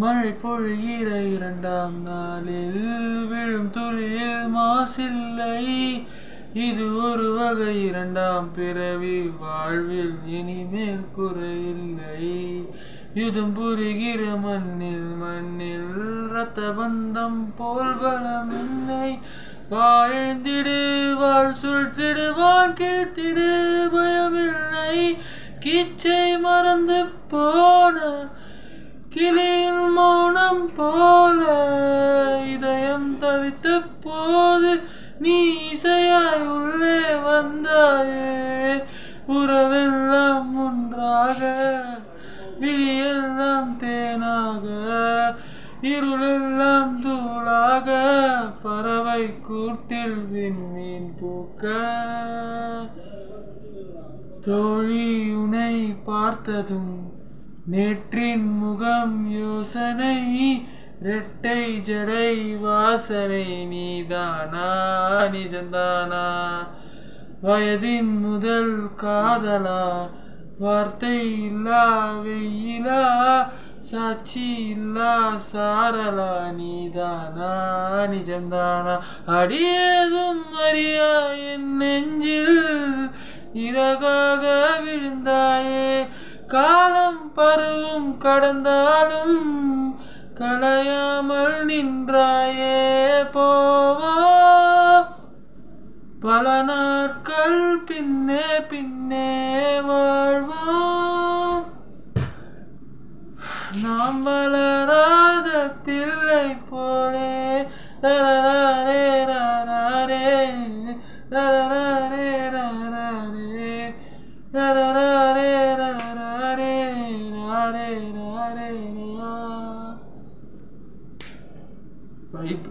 மழை பொழிகிற இரண்டாம் நாளில் விழும் துளியில் மாசில்லை. இது ஒரு வகை இரண்டாம் பிறவி, வாழ்வில் இனிமேல் குறையில்லை. யுதம் புரிகிற மண்ணில் இரத்த பந்தம் போல் பலமில்லை. வாழ்ந்திடு வாழ் சுழ்த்திடு வான் கிழ்த்திடு பயமில்லை. கீச்சை மறந்து போன கிளியின் மௌனம் போல இதயம் தவித்த போது நீ இசையாய் உள்ளே வந்தாயே. உறவெல்லாம் ஒன்றாக, விழியெல்லாம் தேனாக, இருளெல்லாம் தூளாக, பறவை கூட்டில் விண்மீன் பூக்க. தோழி உனை பார்த்ததும் நேற்றின் முகம் யோசனை, ரெட்டை ஜடை வாசனை நீதானா நிஜந்தானா? வயதின் முதல் காதலா, வார்த்தை இல்லா வெயிலா, சாட்சி இல்லா சாரலா நீதானா நிஜம்தானா? அடியேதும் அறியா என் நெஞ்சில் இறகாக விழுந்தாயே. காலம் பருவம் கடந்தாலும் கலையாமல் நின்றாயே. போவோம் பல நாட்கள் பின்னே பின்னே வாழ்வோம். நாம் வளராத பிள்ளை போலே. ரரரே ரரரே ரரரே ரரரே ரரரே ரரரே ரரரே ரரரே. வைப்